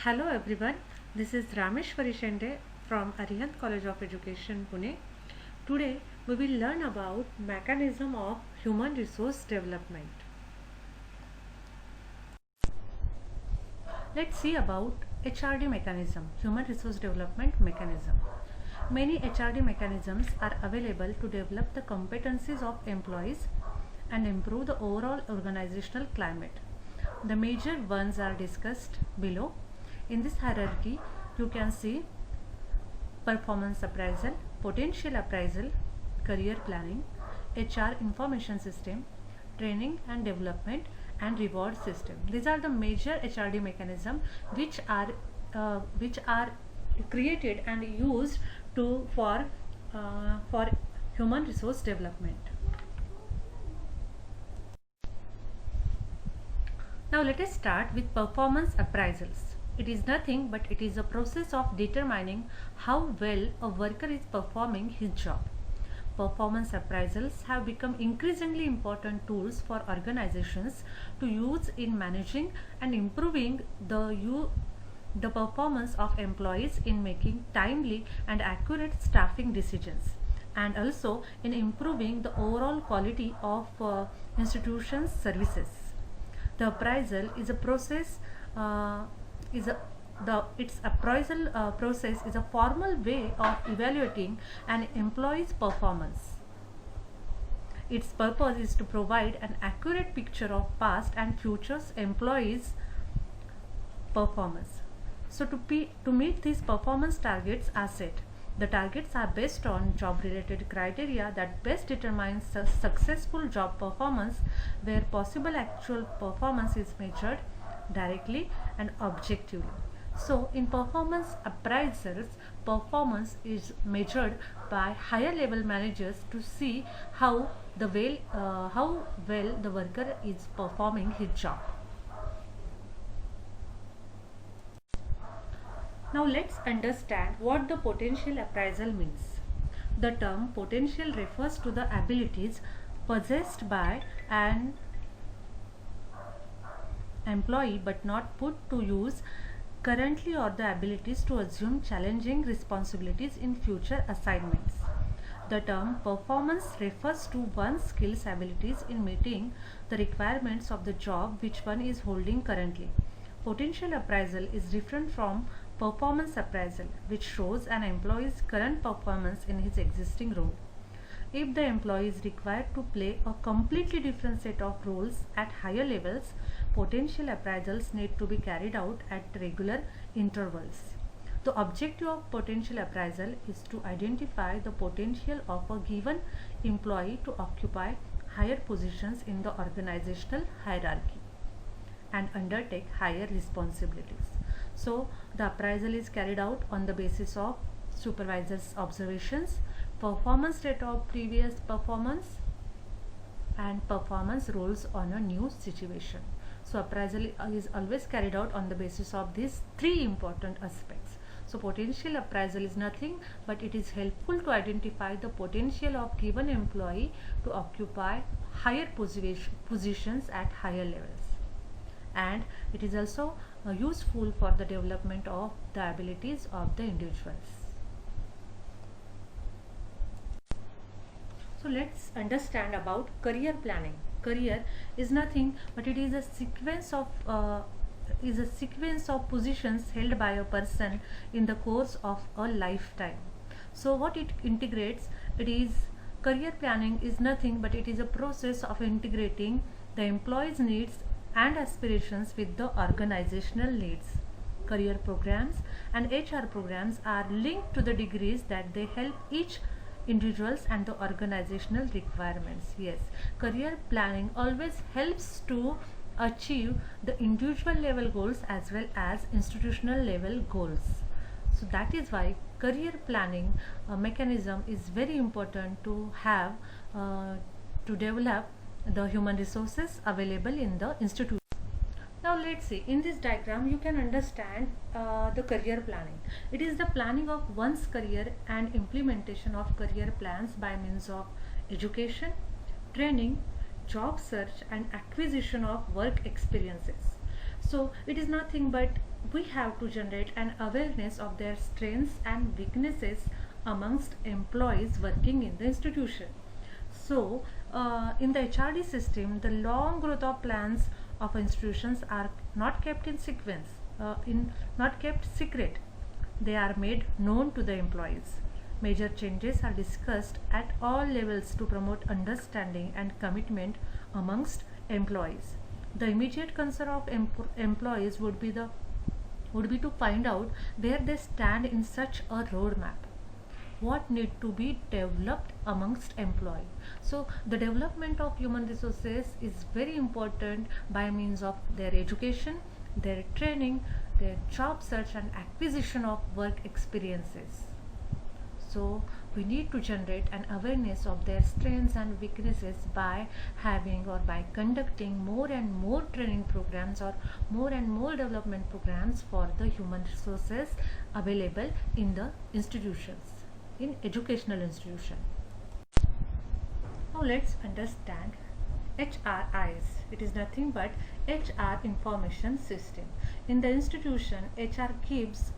Hello everyone, this is Rameshwari Shende from Arihant College of Education, Pune. Today we will learn about mechanism of human resource development. Let's see about HRD mechanism, human resource development mechanism. Many HRD mechanisms are available to develop the competencies of employees and improve the overall organizational climate. The major ones are discussed below. In this hierarchy, you can see performance appraisal, potential appraisal, career planning, HR information system, training and development, and reward system. These are the major HRD mechanisms which are created and used for human resource development. Now let us start with performance appraisals. It is nothing but it is a process of determining how well a worker is performing his job. Performance appraisals have become increasingly important tools for organizations to use in managing and improving the performance of employees in making timely and accurate staffing decisions, and also in improving the overall quality of institutions' services. The appraisal is a process. Its appraisal process is a formal way of evaluating an employee's performance. Its purpose is to provide an accurate picture of past and future employees' performance. So to meet these performance targets are set. The targets are based on job-related criteria that best determines successful job performance, where possible actual performance is measured directly and objectively. So in performance appraisals, performance is measured by higher level managers to see how well the worker is performing his job. Now let's understand what the potential appraisal means. The term potential refers to the abilities possessed by an employee but not put to use currently, or the abilities to assume challenging responsibilities in future assignments. The term performance refers to one's skills abilities in meeting the requirements of the job which one is holding currently. Potential appraisal is different from performance appraisal, which shows an employee's current performance in his existing role. If the employee is required to play a completely different set of roles at higher levels, potential appraisals need to be carried out at regular intervals. The objective of potential appraisal is to identify the potential of a given employee to occupy higher positions in the organizational hierarchy and undertake higher responsibilities. So the appraisal is carried out on the basis of supervisor's observations, performance rate of previous performance, and performance roles on a new situation. So appraisal is always carried out on the basis of these three important aspects. So potential appraisal is nothing but it is helpful to identify the potential of given employee to occupy higher positions at higher levels, and it is also useful for the development of the abilities of the individuals. So let's understand about career planning. Career is nothing but it is a sequence of positions held by a person in the course of a lifetime. So what it integrates, it is career planning is nothing but it is a process of integrating the employee's needs and aspirations with the organizational needs. Career programs and HR programs are linked to the degrees that they help each individuals and the organizational requirements. Yes, career planning always helps to achieve the individual level goals as well as institutional level goals. So that is why career planning mechanism is very important to have to develop the human resources available in the institution. Now let's see, in this diagram you can understand the career planning. It is the planning of one's career and implementation of career plans by means of education, training, job search and acquisition of work experiences. So it is nothing but we have to generate an awareness of their strengths and weaknesses amongst employees working in the institution. So, in the HRD system, the long growth of plans of institutions are not kept in sequence, not kept secret. They are made known to the employees. Major changes are discussed at all levels to promote understanding and commitment amongst employees. The immediate concern of employees would be to find out where they stand in such a roadmap, what need to be developed amongst employee. So the development of human resources is very important by means of their education, their training, their job search and acquisition of work experiences. So we need to generate an awareness of their strengths and weaknesses by having or by conducting more and more training programs or more and more development programs for the human resources available in the institutions, in educational institution. Now let's understand HRIS. It is nothing but HR information system. In the institution, HR keeps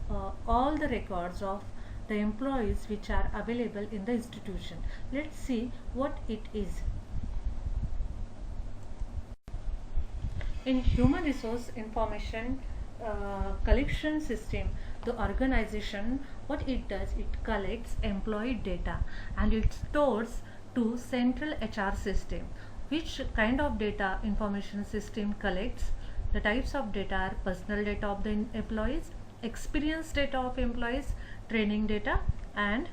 all the records of the employees which are available in the institution. Let's see what it is. In human resource information collection system, the organization, what it does, it collects employee data and it stores to central HR system. Which kind of data information system collects? The types of data are personal data of the employees, experience data of employees, training data and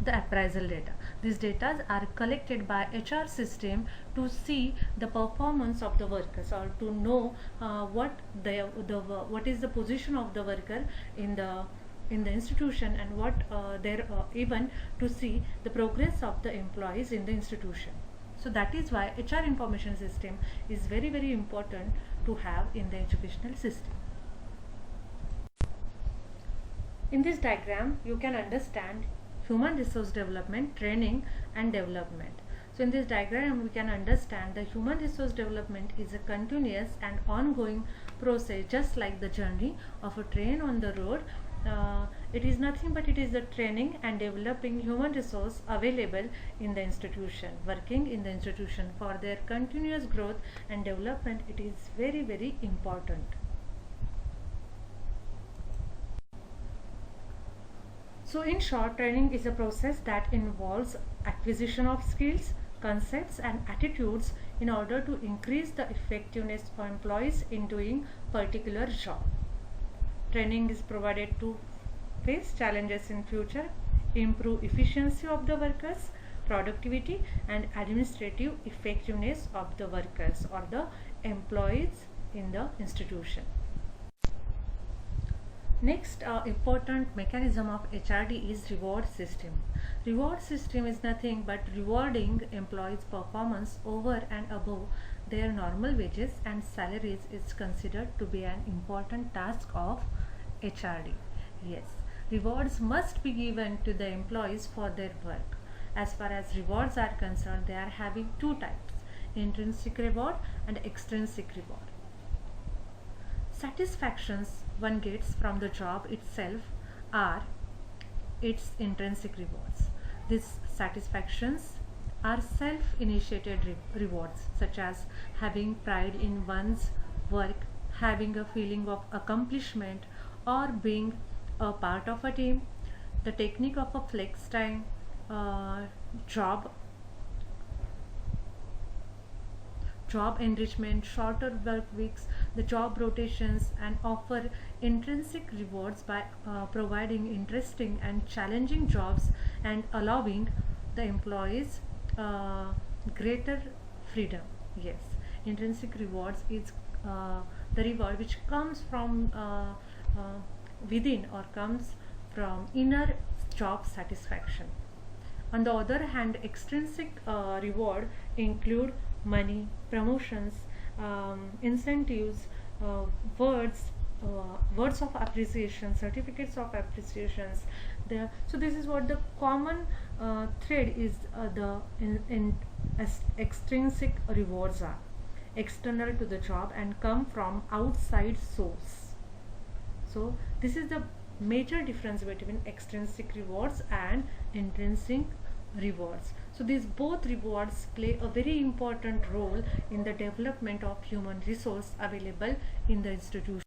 the appraisal data. These data are collected by HR system to see the performance of the workers or to know what is the position of the worker in the institution and what even to see the progress of the employees in the institution. So that is why HR information system is very, very important to have in the educational system. In this diagram, you can understand human resource development, training and development. So in this diagram, we can understand the human resource development is a continuous and ongoing process, just like the journey of a train on the road. It is nothing but it is the training and developing human resource available in the institution, working in the institution for their continuous growth and development. It is very, very important. So in short, training is a process that involves acquisition of skills, concepts and attitudes in order to increase the effectiveness of employees in doing particular job. Training is provided to face challenges in future, improve efficiency of the workers, productivity and administrative effectiveness of the workers or the employees in the institution. Next important mechanism of HRD is reward system. Reward system is nothing but rewarding employees' performance over and above their normal wages and salaries is considered to be an important task of HRD. Yes, rewards must be given to the employees for their work. As far as rewards are concerned, they are having two types: intrinsic reward and extrinsic reward. Satisfactions one gets from the job itself are its intrinsic rewards. These satisfactions are self-initiated rewards, such as having pride in one's work, having a feeling of accomplishment, or being a part of a team. The technique of a flex time job enrichment, shorter work weeks, the job rotations, and offer intrinsic rewards by providing interesting and challenging jobs and allowing the employees greater freedom. Yes, intrinsic rewards is the reward which comes from within or comes from inner job satisfaction. On the other hand, extrinsic reward include money, promotions, incentives, words of appreciation, certificates of appreciations. So this is what the common thread is. Extrinsic rewards are external to the job and come from outside source. So this is the major difference between extrinsic rewards and intrinsic rewards. So these both rewards play a very important role in the development of human resource available in the institution.